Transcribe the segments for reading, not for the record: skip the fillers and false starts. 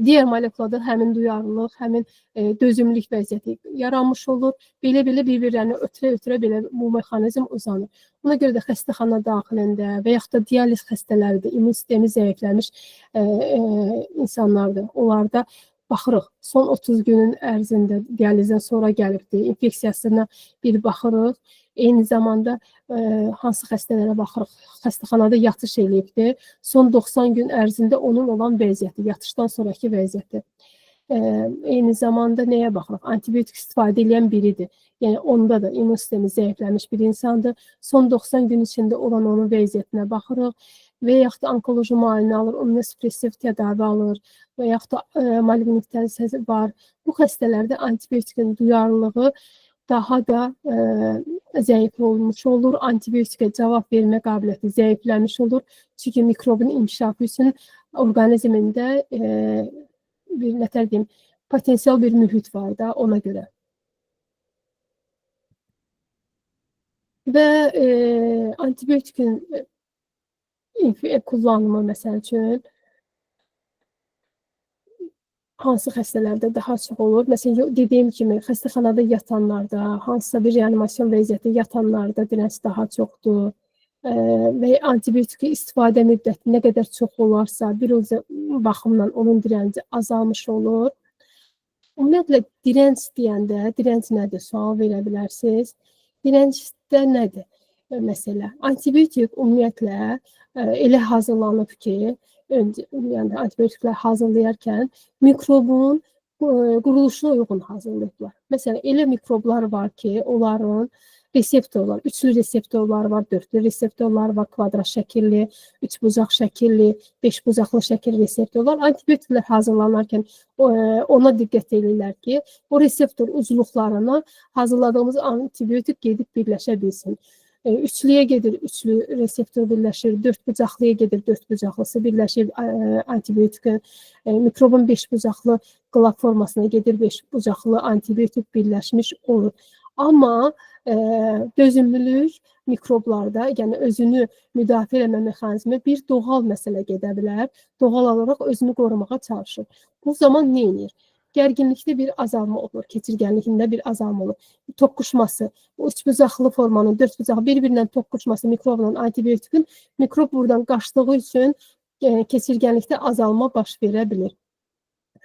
Digər molekulada həmin duyarlılıq, həmin dözümlülük vəziyyəti yaranmış olur. Belə-belə bir-birlərini ötürə-ötürə belə bu mexanizm uzanır. Buna görə də xəstəxana daxilində və yaxud da dializ xəstələridir, immun sistemi zəifləmiş insanlardır. Onlarda baxırıq, son 30 günün ərzində dializdən sonra gəlibdir, infeksiyasına bir baxırıq. Eyni zamanda hansı xəstələrə baxırıq, xəstəxanada yatış eləyibdir. Son 90 gün ərzində onun olan vəziyyəti, yatışdan sonraki vəziyyəti. Eyni zamanda nəyə baxırıq? Antibiotik istifadə edən biridir. Yəni, onda da immun sistemi zəifləmiş bir insandır. Son 90 gün içində olan onun vəziyyətinə baxırıq və yaxud da onkoloji müayinə alır, immunosuppressiv tədavi alır və yaxud da malignitlər var. Bu xəstələrdə antibiotikin duyarlılığı daha da zəif olmuş olur, antibiotikə cavab vermə qabiliyyəti zəifləmiş olur. Çünki mikrobun inkişafı üçün orqanizmində bir nətər deyim, potensial bir mühit var da ona görə. Və antibiotikin kullanımı məsəl üçün hansı xəstələrdə daha çox olur? Məsələn, dediyim kimi, xəstəxanada yatanlarda, hansısa bir reanimasyon vəziyyəti yatanlarda dirənç daha çoxdur və antibiotik istifadə müddəti nə qədər çox olarsa, bir o baxımdan onun dirənci azalmış olur. Ümumiyyətlə, dirənc deyəndə, dirənc nədir? Sual verə bilərsiniz. Dirəncdə nədir? Məsələ, antibiotik ümumiyyətlə elə hazırlanıb ki, yəni antibiotiklər hazırlayarkən mikrobun quruluşuna uyğun hazırlayıblar. Məsələn, elə mikroblar var ki, onların reseptorlar, üçlü reseptorlar var, dördlü reseptorlar var, kvadrat şəkilli, üç bucaq şəkilli, beş bucaqlı şəkil reseptorlar. Antibiotiklər hazırlanarkən ona diqqət edirlər ki, o reseptor ucluqlarına hazırladığımız antibiotik gedib birləşə bilsin. Üçlüyə gedir, üçlü reseptor birləşir, dörd bucaqlıya gedir, dörd bucaqlısı birləşir, antibiotikin, mikrobun beş bucaqlı qlaq formasına gedir, beş bucaqlı antibiotik birləşmiş olur. Amma dözümlülük mikroblarda, yəni özünü müdafiə etmə mexanizmi bir doğal məsələ gedə bilər, doğal olaraq özünü qorumağa çalışır. Bu zaman nə edir? Gərginlikdə bir azalma olur, keçirgənlikdə bir azalma olur. Toqquşması, üç bucaqlı formanın, dörd bucaqlı bir-birindən toqquşması mikrobla antibiotikin, mikrob buradan qaçdığı üçün keçirgənlikdə azalma baş verə bilir.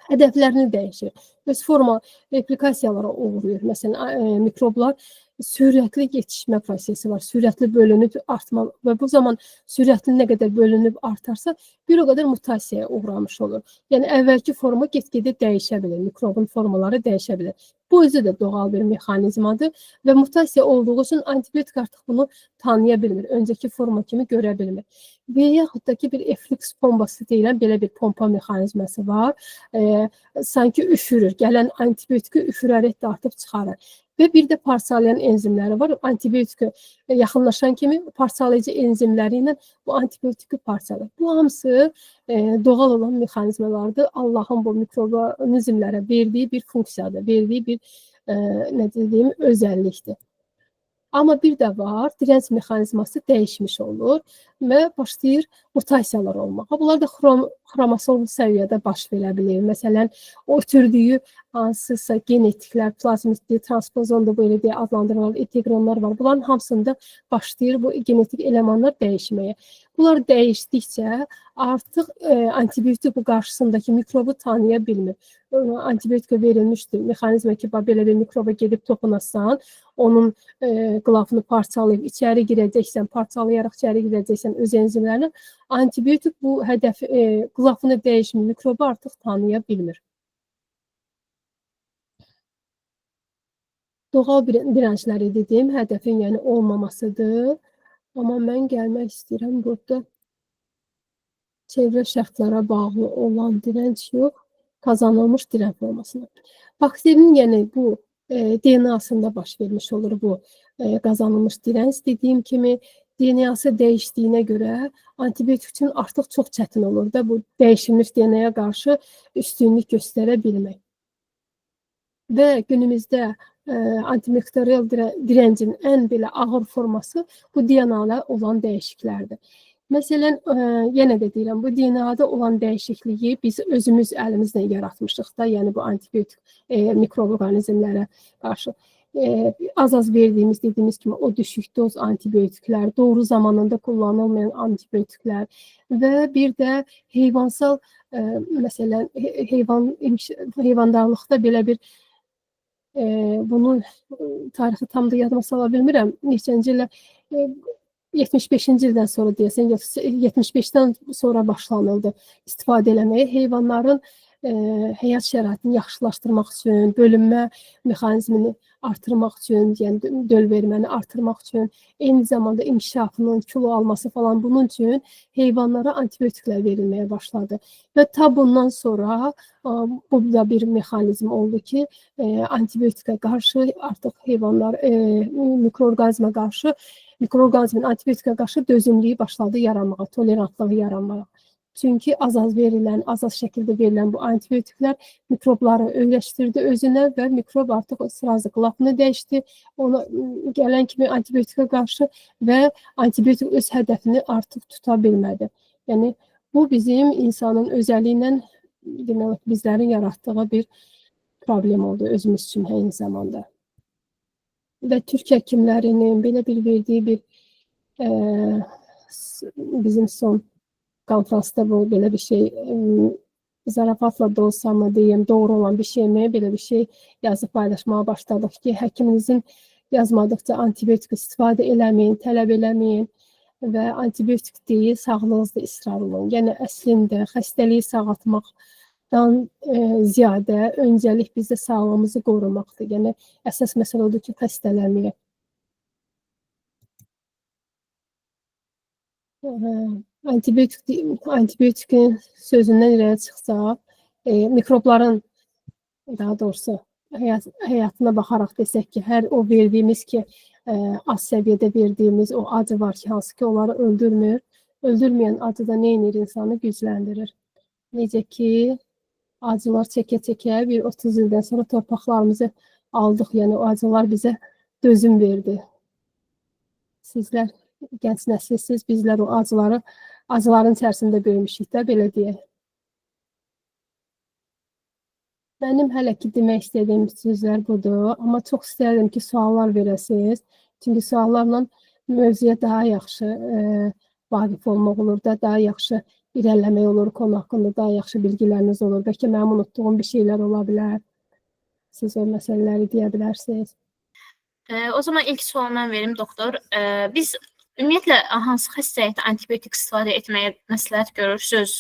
Hədəflərini dəyişir. Öz forma replikasiyalara uğrayır. Məsələn, mikroblar sürətli yetişmə prosesi var, sürətli bölünüb artmalı və bu zaman sürətli nə qədər bölünüb artarsa, bir o qədər mutasiyaya uğramış olur. Yəni, əvvəlki forma get-gedə dəyişə bilir, mikrobun formaları dəyişə bilir. Bu özü də doğal bir mexanizmadır və mutasiya olduğu üçün antibiotik artıq bunu tanıya bilmir, öncəki forma kimi görə bilmir. Və yaxud da ki, bir efflux pompası deyilən belə bir pompa mexanizması var. Sanki üfürür, gələn antibiotiki üfürərək dartıb çıxarır. Və bir də parçalayan enzimləri var. Antibiotika yaxınlaşan kimi parçalayıcı enzimləri ilə bu antibiotiki parçalayır. Bu hamısı doğal olan mexanizmalardır. Allahın bu mikroorqanizmlərə verdiyi bir funksiyadır, verdiyi bir nə deyim, özəllikdir. Amma bir də var, dirənc mexanizması dəyişmiş olur və başlayır mutasiyalar olmağa. Bunlar da xromosom səviyyədə baş verə bilir. Məsələn, o ötürdüyü hansısa genetiklər, plazmiddir, transpozondur, belə deyə adlandırılır, integronlar var. Bunların hamısında başlayır bu genetik elementlər dəyişməyə. Bunlar dəyişdikcə artıq antibiotik bu qarşısındakı mikrobu tanıya bilmir. Antibiotika verilmişdir, mexanizmə ki, belə bir mikroba gedib toxunasan, onun qlafını parçalayıb içəri girəcəksən, parçalayaraq içəri girəcəksən öz enzimlərini, antibiotik bu hədəf qlafını dəyişmir, mikrobu artıq tanıya bilmir. Doğal dirəncləri dediyim hədəfin yəni olmamasıdır. Amma mən gəlmək istəyirəm burada çevrə şərtlərə bağlı olan dirənc yox, qazanılmış dirənc formasına. Bakterinin yəni bu DNA-sında baş vermiş olur bu qazanılmış dirənc. Dediyim kimi, DNA-sı dəyişdiyinə görə antibiotik üçün artıq çox çətin olur da bu dəyişilmiş DNA-ya qarşı üstünlük göstərə bilmək. Və günümüzdə antimikrobial dirəncin ən belə ağır forması bu DNA-la olan dəyişiklərdir. Məsələn, yenə də deyirəm, bu DNA-da olan dəyişikliyi biz özümüz əlimizlə yaratmışıq da, yəni bu antibiotik mikroorqanizmlərə qarşı. Az-az verdiyimiz, dediyimiz kimi o düşük doz antibiotiklər, doğru zamanında kullanılmayan antibiotiklər və bir də heyvansal, məsələn, heyvandarlıqda belə bir bunun tarixi tam da yadıma sala bilmirəm. Neçənci illə 75-ci ildən sonra deyəsən, 75-dən sonra başlanıldı istifadə eləməyə. Heyvanların həyat şəraitini yaxşılaşdırmaq üçün, bölünmə mexanizmini artırmaq üçün, yəni döl verməni artırmaq üçün, eyni zamanda inkişafının, kilo alması falan bunun üçün heyvanlara antibiotiklər verilməyə başladı. Və ta bundan sonra bu da bir mexanizm oldu ki, antibiotikə qarşı artıq heyvanlar mikroorqanizmə qarşı mikroorqanizmin antibiotikə qarşı dözümlüyü başladı yaranmağa, tolerantlığı yaranmağa. Çünki az-az verilən, az-az şəkildə verilən bu antibiotiklər mikrobları öyrəşdirdi özünə və mikrob artıq sразу qlapını dəyişdi. Ona gələn kimi antibiotikə qarşı və antibiotik öz hədəfini artıq tuta bilmədi. Yəni bu bizim insanın özəlliyi ilə demək bizlərin yaratdığı bir problem oldu özümüz üçün eyni zamanda. Və Türk həkimlərinin belə bir verdiyi bir bizim son konferansda bu belə bir şey zarafatla da olsa mı deyim, doğru olan bir şey mi, belə bir şey yazıb paylaşmağa başladıq ki, həkiminizin yazmadıqca antibiotik istifadə eləməyin, tələb eləməyin və antibiotik deyil, sağlığınızda israr olun. Yəni əslində xəstəliyi sağaltmaqdan ziyadə öncəlik bizdə sağlığımızı qorumaqdır. Yəni əsas məsələ odur ki, xəstələnməyək. Antibiotikin sözündən irəli çıxsaq, mikrobların, daha doğrusu həyatına baxaraq desək ki, hər o verdiyimiz ki, az səviyyədə verdiyimiz o acı var ki, hansı ki, onları öldürmür. Öldürməyən acı da nə edir insanı? Gücləndirir. Necə ki, acılar çəkə-çəkə bir 30 ildən sonra torpaqlarımızı aldıq, yəni o acılar bizə dözüm verdi. Sizlər gənc nəsilsiz, bizlər o acıların içərisində böyümüşük də, belə deyək. Mənim hələ ki demək istədiyim sözlər budur, amma çox istərdim ki, suallar verəsiniz. Çünki suallarla mövzuya daha yaxşı vaqif olmaq olur da, daha yaxşı irəliləmək olur, konu haqqında daha yaxşı bilgiləriniz olur. Bəlkə mənim unutduğum bir şeylər ola bilər. Siz o məsələləri deyə bilərsiniz. O zaman ilk sual mən verim, doktor. Biz ümumiyyətlə hansı xəstəlikdə antibiotik istifadə etməyə məsləhət görürsünüz?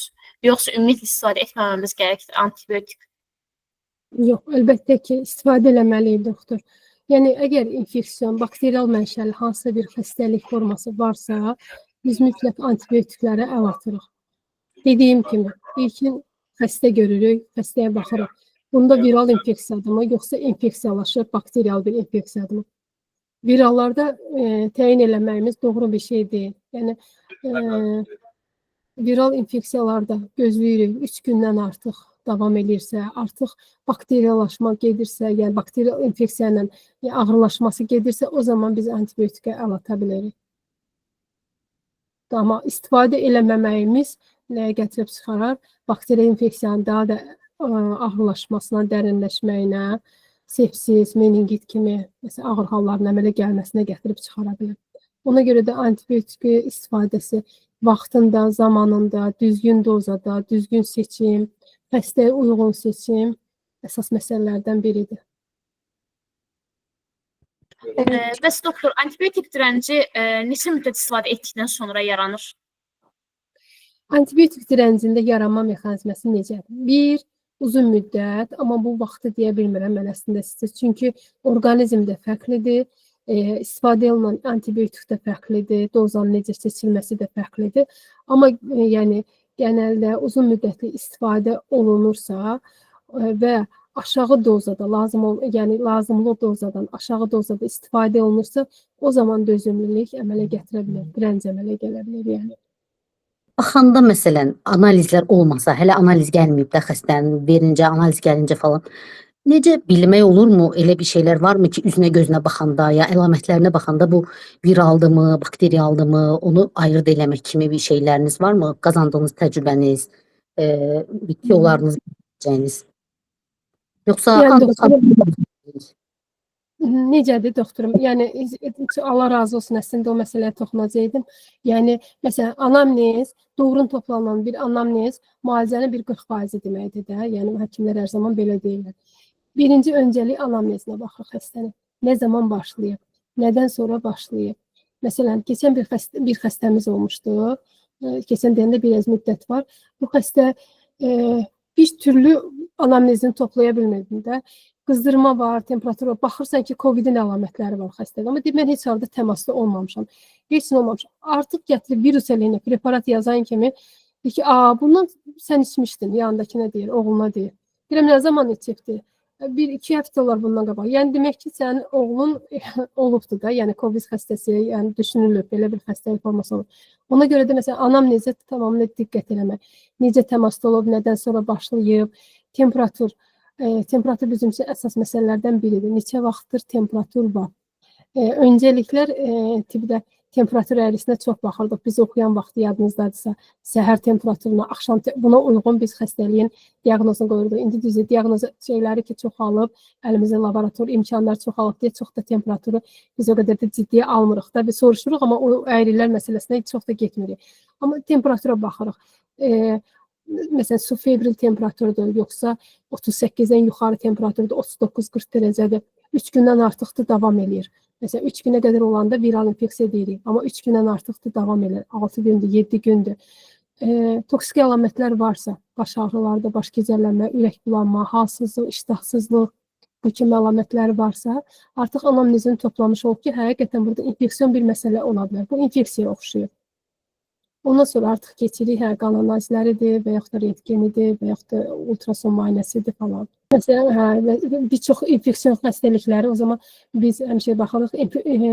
Yoxsa ümumiyyətlə istifadə etməməmiz gərəkdir antibiotik? Yox, əlbəttə ki, istifadə eləməliyik, doktor. Yəni, əgər infeksiyon, bakterial mənşəli hansısa bir xəstəlik forması varsa, biz mütləq antibiotiklərə əl atırıq. Dediyim kimi, ilkin xəstə görürük, xəstəyə baxırıq. Bunda viral infeksiyadır mı, yoxsa infeksiyalaşıb bakterial bir infeksiyadır mı? Virallarda təyin eləməyimiz doğru bir şey deyil. Yəni, viral infeksiyalarda gözləyirik 3 gündən artıq davam edirsə, artıq bakteriyalaşma gedirsə, yəni bakterial infeksiya ilə ağırlaşması gedirsə, o zaman biz antibiotikə əl ata bilərik. Amma istifadə eləməməyimiz nəyə gətirib çıxarar? Bakterial infeksiyanın daha da ağırlaşmasına, dərinləşməyinə, sepsis, meningit kimi ağır halların əmələ gəlməsinə gətirib çıxara bilər. Ona görə də antibiotiki istifadəsi vaxtında, zamanında, düzgün dozada, düzgün seçim, xəstəyə uyğun seçim əsas məsələlərdən biridir. Bəs doktor, antibiotik dirənci neçə müddət istifadə etdikdən sonra yaranır? Antibiotik dirəncində yaranma mexanizması necədir? Bir, uzun müddət, amma bu vaxtı deyə bilmirəm mən əslində sizə. Çünki orqanizm də fərqlidir, istifadə olunan antibiotik də fərqlidir, dozanın necə seçilməsi də fərqlidir. Amma yəni genəldə uzun müddətli istifadə olunursa və aşağı dozada, lazımlı dozadan aşağı dozada istifadə olunursa, o zaman dözümlülük əmələ gətirə bilər, dirənc əmələ gələ bilər yəni. Baxanda məsələn analizlər olmasa, hələ analiz gəlməyib də xəstənin verincə, analiz gəlincə falan Necə bilmək olurmu? Elə bir şeylər varmı ki, üzünə gözünə baxanda ya əlamətlərinə baxanda bu viraldımı, bakterialdımı, onu ayırd eləmək kimi bir şeyləriniz varmı? Qazandığınız təcrübəniz, bitki yollarınız biləcəyiniz? Yoxsa Yəni ancaq doktorum necədir doktorum? Yəni Allah razı olsun, əslində o məsələyə toxunacaqdım. Yəni məsələn anamnez, doğrun toplanan bir anamnez müalicənin bir 40% deməkdir də. Yəni həkimlər hər zaman belə deyirlər. Birinci öncəlik anamnezinə baxırıq xəstənin. Nə zaman başlayıb? Nədən sonra başlayıb? Məsələn, keçən bir xəstəmiz olmuşdu. Keçən deyəndə biraz müddət var. Bu xəstə bir türlü anamnezini toplaya bilmədim də. Qızdırma var, temperatur var. Baxırsan ki, COVID-in əlamətləri var xəstədə. Amma deyir, mən heç halda təmasda olmamışam. Heç nə olmamışam. Artıq gətirib virus əleyhinə preparat yazan kimi deyir ki, bundan sən içmişdin, yanındakına deyir, oğluna deyir. Deyirəm, nə zaman içibdi? 1-2 həftə olar bundan qabaq. Yəni demək ki, sənin oğlun olubdu da, yəni COVID xəstəsi, yəni düşünülür, belə bir xəstəlik forması olur. Ona görə də məsələn anamnezə tamamilə diqqət eləmək. Necə təmasda olub, nədən sonra başlayıb, temperatur. Temperatur bizim üçün əsas məsələlərdən biridir. Neçə vaxtdır temperatur var. Öncəliklər tibbdə temperatur əyrisinə çox baxırdıq. Biz oxuyan vaxt yadınızdadırsa, səhər temperaturuna, axşam buna uyğun biz xəstəliyin diaqnozunu qoyurduq. İndi düzdür, diaqnoz şeyləri ki, çoxalıb, əlimizdə laborator imkanları çoxalıb deyə çox da temperaturu biz o qədər də ciddiyə almırıq da. Biz soruşuruq, amma o əyrilər məsələsinə çox da getmirik. Amma temperatura baxırıq. Məsələn, su febril temperaturudur, yoxsa 38-dən yuxarı temperaturdur, 39-40 dərəcədir. 3 gündən artıqdır davam eləyir. Məsələn, 3 günə qədər olanda viral infeksiya deyirik, amma 3 gündən artıqdır davam eləyir. 6 gündür, 7 gündür. Toksik əlamətlər varsa, baş ağrılarda, baş gicəllənmə, ürək bulanma, halsızlıq, iştahsızlıq, bu kimi əlamətləri varsa, artıq anamnezini toplamış olub ki, həqiqətən burada infeksiyon bir məsələ ola bilər. Bu infeksiyaya oxşuyur. Ondan sonra artıq keçirik, qan analizləridir və yaxud da rentgenidir və yaxud da ultrason müayinəsidir falan. Məsələn, bir çox infeksiyon xəstəlikləri o zaman biz həmişə baxırıq,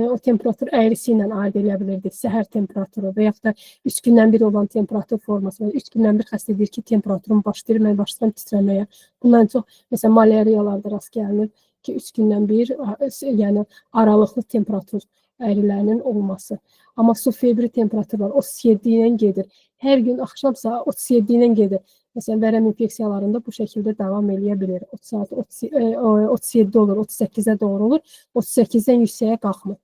o temperatur əyrisi ilə aid edə bilirdik, səhər temperaturu və yaxud da 3 gündən bir olan temperatur forması. 3 gündən bir xəstə deyir ki, temperaturum başlayır, mən başlayıram titrəməyə. Bundan çox, məsələn, malariyalarda rast gəlinir ki, 3 gündən bir, yəni aralıqlı temperatur əyrilərinin olması. Amma su febri temperaturu var, 37 ilə gedir. Hər gün axşamsa 37 ilə gedir. Məsələn, vərəm infeksiyalarında bu şəkildə davam eləyə bilir. 30 saat 37 olur, 38-ə doğru olur, 38-dən yüksəyə qalxmır.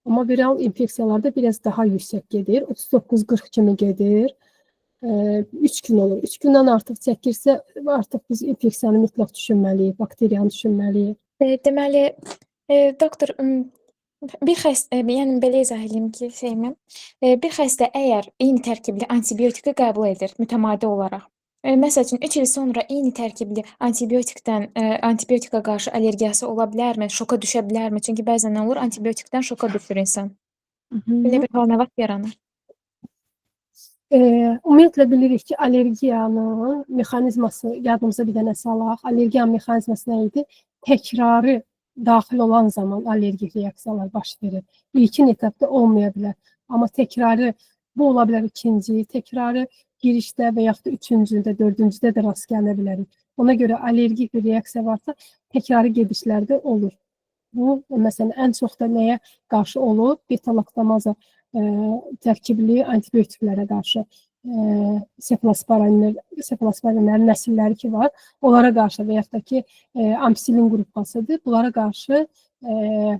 Amma viral infeksiyalarda biraz daha yüksək gedir, 39-40 kimi gedir. 3 gün olur. 3 gündən artıq çəkirsə, artıq biz infeksiyanı mütləq düşünməliyik, bakteriyanı düşünməliyik. Deməli, doktor, bir xəstə, yəni belə izah edeyim ki, bir xəstə əgər eyni tərkibli antibiotiki qəbul edir mütəmadi olaraq, məsəl üçün 3 il sonra eyni tərkibli antibiotika qarşı allergiyası ola bilərmi, şoka düşə bilərmi? Çünki bəzən nə olur, antibiotikdən şoka düşür insan. Belə bir hal nə vaxt yaranır? Ümumiyyətlə bilirik ki, allergiyanın mexanizması, yadımıza bir dənə salaq, allergiyanın mexanizması nə idi? Təkrarı daxil olan zaman allergik reaksiyalar baş verir. İlkin etapda olmaya bilər. Amma təkrarı, bu ola bilər ikinci, təkrarı girişdə və yaxud da üçüncüdə, dördüncüdə də rast gələ bilərik. Ona görə allergik bir reaksiya varsa, təkrarı gedişlərdə olur. Bu, məsələn, ən çox da nəyə qarşı olur? Beta-laktomaza tərkibli antibiotiklərə qarşı, sefalosporinlərin nəsilləri ki var, onlara qarşı və yaxud da ki, ampsilin qrupasıdır, bunlara qarşı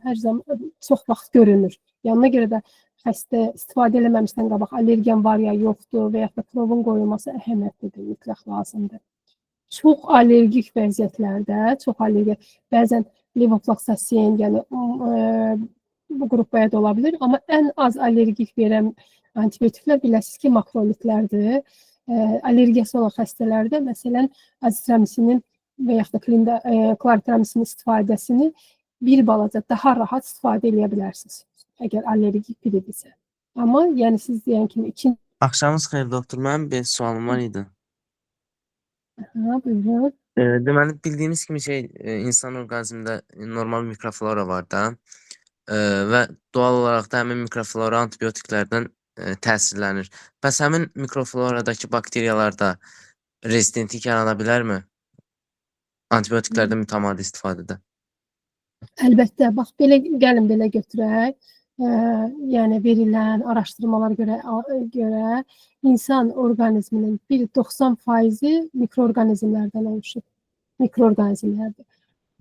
hər zaman çox vaxt görünür. Yanına görə də xəstə istifadə eləməmişdən qabaq allergen var ya, yoxdur və yaxud da provun qoyulması əhəmiyyətlidir, mütləq lazımdır. Çox allergik vəziyyətlərdə, bəzən levofloxasin, yəni bu qrupaya da ola bilir, amma ən az allergik verən antibiotiklər biləsiniz ki, makrolidlərdir. Allergiyası olan xəstələrdə, məsələn, azitromisinin və yaxud da klaritramisinin istifadəsini bir balaca daha rahat istifadə edə bilərsiniz, əgər allergik biridirsə. Amma, yəni siz deyən kimi ikinci... Axşamınız xeyir doktor, mənim bir sualım var idi. Buyurun. Deməli, bildiyimiz kimi insan orqanizmində normal mikroflora var da və doğal olaraq da həmin mikroflora antibiotiklərdən təsirlənir. Bəs həmin mikrofloradakı bakteriyalarda rezidentlik yarana bilərmi? antibiotiklərdən mütəmadi istifadədə? Əlbəttə, bax belə götürək. Yəni verilən araşdırmalara görə insan orqanizminin bir 90% mikroorqanizmlərdən oluşur. Mikroorqanizmlərdir.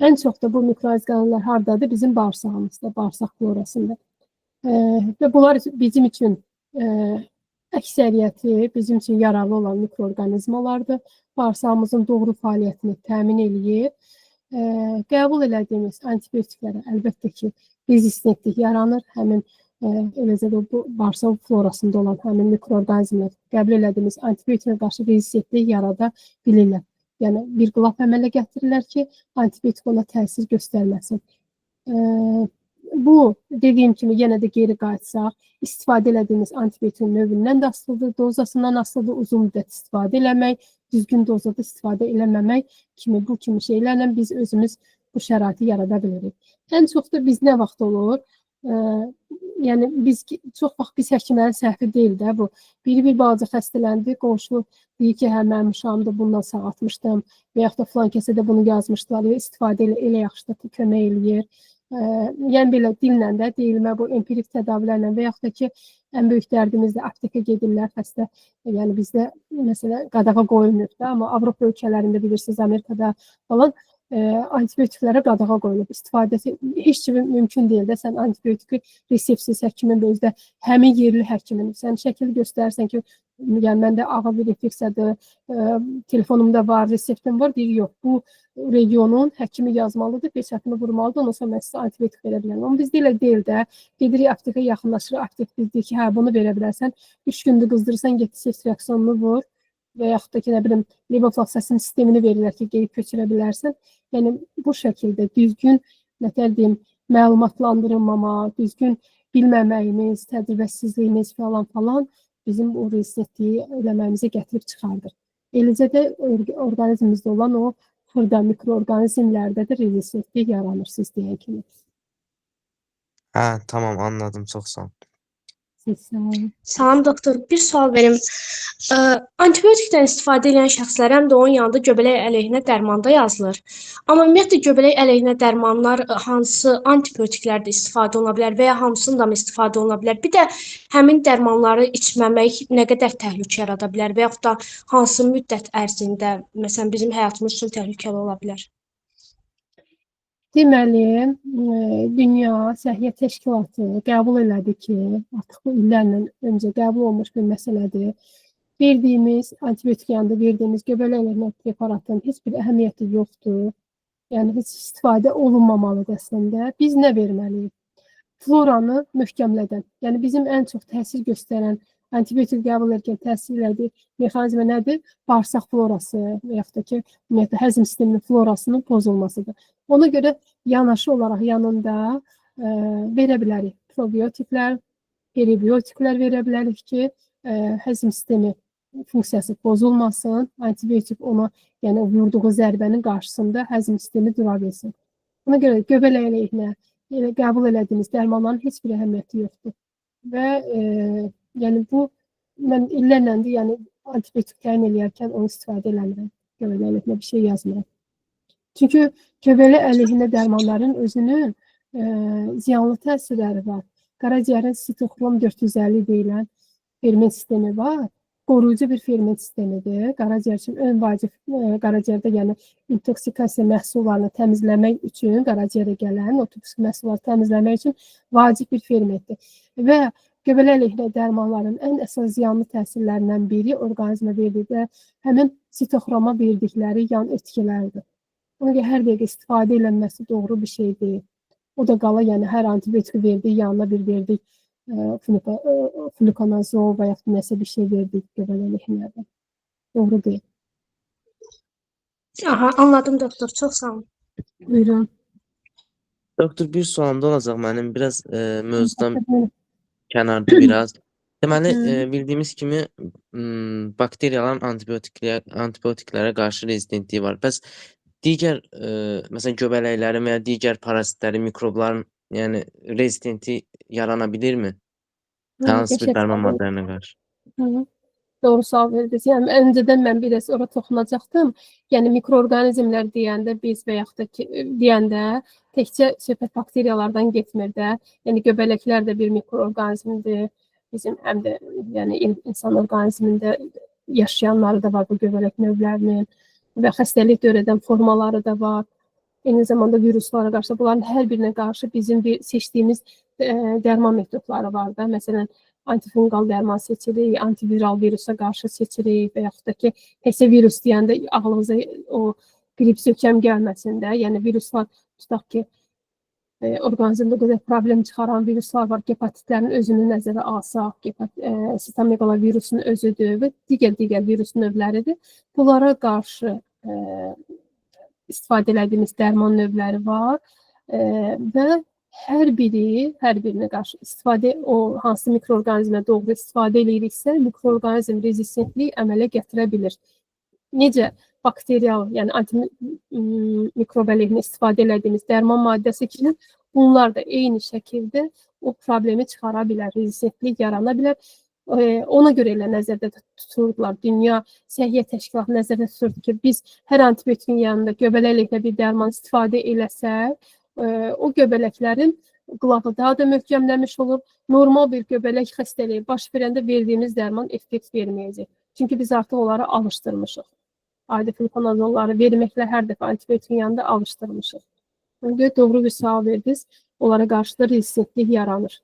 Ən çox da bu mikroorqanizmlər hardadır? Bizim bağırsağımızda, bağırsaq florasında. Və bunlar bizim üçün əksəriyyəti bizim üçün yararlı olan mikroorqanizmalardır. Bağırsağımızın doğru fəaliyyətini təmin eləyir. Qəbul elədiyimiz antibiotiklərə əlbəttə ki, rezistentlik yaranır. Həmin eləcə də bu bağırsaq florasında olan həmin mikroorqanizmlər qəbul elədiyimiz antibiotiklərə qarşı rezistentlik yarada bilirlər. Yəni bir qlaf əmələ gətirirlər ki, antibiotik ona təsir göstərməsin. Bu dediyim kimi yenə də geri qayıtsaq, istifadə elədiyimiz antibiotikin növündən də asılıdır, dozasından asılıdır, uzun müddət istifadə eləmək, düzgün dozada istifadə eləməmək bu kimi şeylərlə biz özümüz bu şəraiti yarada bilirik. Ən çox da biz nə vaxt olur? Yəni çox vaxt biz həkimlərin səhvi deyil də bu. Bir balaca xəstələndi, qonşu deyir ki, hə mənim uşağımda bundan sağaltmışdım və yaxud da filan kəsədə bunu yazmışdılar və istifadə elə yaxşı da kömək eləyir. Yəni belə dillə də deyilmə bu empirik tədavilərlə və yaxud da ki, ən böyük dərdimiz də aptekə gedirlər xəstə. Yəni bizdə məsələn qadağa qoyulmur da, amma Avropa ölkələrində bilirsiniz, Amerikada falan antibiotiklərə qadağa qoyulub. İstifadəsi heç kimin mümkün deyil də. Sən antibiotiki resepsiz həkimin və özdə həmin yerli həkimin sən şəkil göstərsən ki, yəni məndə ağır bir infeksiyadır, telefonumda var, reseptim var, deyir yox. Bu regionun həkimi yazmalıdır, peçatını vurmalıdır, ondan sonra mən sizə antibiotik verə bilərəm. Amma bizdə elə deyil də. Gedirik aptekə yaxınlaşırıq, aptek deyir ki, hə bunu verə bilərsən. 3 gündə qızdırırsan, get seftriaksonunu vur və yaxud da ki, nə bilim, levofloxasin sistemini verirlər ki, qeyib köçürə bilərsən. Yəni bu şəkildə düzgün, nətər deyim, məlumatlandırılmama, düzgün bilməməyimiz, təcrübəsizliyimiz falan bizim o rezistentliyi eləməyimizi gətirib çıxardır. Eləcə də orqanizmimizdə olan o xırda mikroorqanizmlərdə də rezistentlik yaranır siz deyən kimi. Hə, tamam, anladım, çox sağ ol. Salam doktor, bir sual verim. Antibiotikdən istifadə edən şəxslər həm də onun yanında göbələk əleyhinə dərmanda yazılır. Amma ümumiyyətlə göbələk əleyhinə dərmanlar hansı antibiotiklərdə istifadə oluna bilər və ya hamısında mı istifadə oluna bilər? Bir də həmin dərmanları içməmək nə qədər təhlükə yarada bilər və yaxud da hansı müddət ərzində, məsələn, bizim həyatımız üçün təhlükəli ola bilər? Deməli, Dünya Səhiyyə Təşkilatı qəbul elədi ki, artıq bu illərlə öncə qəbul olmuş bir məsələdir. Verdiyimiz, antibiotik yanında verdiyimiz göbələk əleyhinə preparatın heç bir əhəmiyyəti yoxdur. Yəni, heç istifadə olunmamalıdır əslində. Biz nə verməliyik? Floranı möhkəmlədən, yəni bizim ən çox təsir göstərən antibiotik qəbul edərkən təsir elədiyi mexanizmə nədir? Bağırsaq florası və yaxud da ki, ümumiyyətlə həzm sisteminin florasının pozulmasıdır. Ona görə yanaşı olaraq yanında verə bilərik probiotiklər, prebiotiklər verə bilərik ki, həzm sistemi funksiyası pozulmasın, antibiotik ona, yəni vurduğu zərbənin qarşısında həzm sistemi dura bilsin. Ona görə göbələk əleyhinə qəbul elədiyimiz dərmanların heç bir əhəmiyyəti yoxdur. Və yəni bu, mən illərlə də yəni antibiotik təyin eləyərkən onu istifadə eləmirəm. Göbələk əleyhinə bir şey yazmıram. Çünki göbələk əleyhinə dərmanların özünün ziyanlı təsirləri var. Qaraciyərin sitoxrom 450 deyilən ferment sistemi var. Qoruyucu bir ferment sistemidir. Qaraciyər üçün ən vacib, qaraciyərdə yəni intoksikasiya məhsullarını təmizləmək üçün, qaraciyərə gələn o toksik məhsulları təmizləmək üçün vacib bir fermentdir. Və göbələk əleyhinə dərmanların ən əsas ziyanlı təsirlərindən biri orqanizmə verdikdə həmin sitoxroma verdikləri yan etkilərdir. Ona görə hər dəqiqə istifadə edilməsi doğru bir şey deyil. O da qala, yəni hər antibiotik verdik, yanına bir verdik flukonazol və yaxud nəsə bir şey verdik göbələk əleyhinədən. Doğru deyil. Aha, anladım doktor, çox sağ olun. Buyurun. Doktor, bir sualım da olacaq mənim, biraz mövzudan kənarda biraz. Deməli, bildiyimiz kimi bakteriyaların antibiotiklərə qarşı rezistentliyi var. Bəs digər, məsələn, göbələklərin və ya digər parazitlərin, mikrobların, yəni rezistentliyi yarana bilirmi? Hansı bir dərman maddələrinə qarşı? Doğru sual verdiniz. Yəni öncədən mən biraz ora toxunacaqdım. Yəni mikroorqanizmlər deyəndə biz və yaxud da ki, deyəndə təkcə söhbət bakteriyalardan getmir də. Yəni göbələklər də bir mikroorqanizmdir. Bizim həm də yəni insan orqanizmində yaşayanları da var bu göbələk növlərinin və xəstəlik törədən formaları da var. Eyni zamanda viruslara qarşı bunların hər birinə qarşı bizim bir seçdiyimiz dərman metodları var da. Məsələn, antifungal dərman seçirik, antiviral virusa qarşı seçirik və yaxud da ki, təkcə virus deyəndə ağlımıza o qrip sökəm gəlməsin də. Yəni viruslar tutaq ki, orqanizmdə qədər problem çıxaran viruslar var. Hepatitlərin özünü nəzərə alsaq, sitomegalovirusun özüdür və digər virus növləridir. Bunlara qarşı istifadə etdiyimiz dərman növləri var və hər birinə qarşı istifadə o hansı mikroorqanizmə doğru istifadə ediriksə, mikroorqanizm rezistentliyi əmələ gətirə bilir. Necə bakterial, yəni antimikrop əleyhinə istifadə etdiyimiz dərman maddəsi kimi bunlar da eyni şəkildə o problemi çıxara bilər, rezistentlik yarana bilər. Ona görə elə nəzərdə tuturdular. Dünya Səhiyyə Təşkilatı nəzərdə tuturdu ki, biz hər antibiotikin yanında göbələk əleyhinə bir dərman istifadə eləsək, o göbələklərin qılafı daha da möhkəmlənmiş olur. Normal bir göbələk xəstəliyi baş verəndə verdiyimiz dərman effekt verməyəcək. Çünki biz artıq onları alışdırmışıq. Adi flukonazolları verməklə hər dəfə antibiotikin yanında alışdırmışıq. Ona görə doğru bir sual verdiniz. Onlara qarşı da rezistentlik yaranır.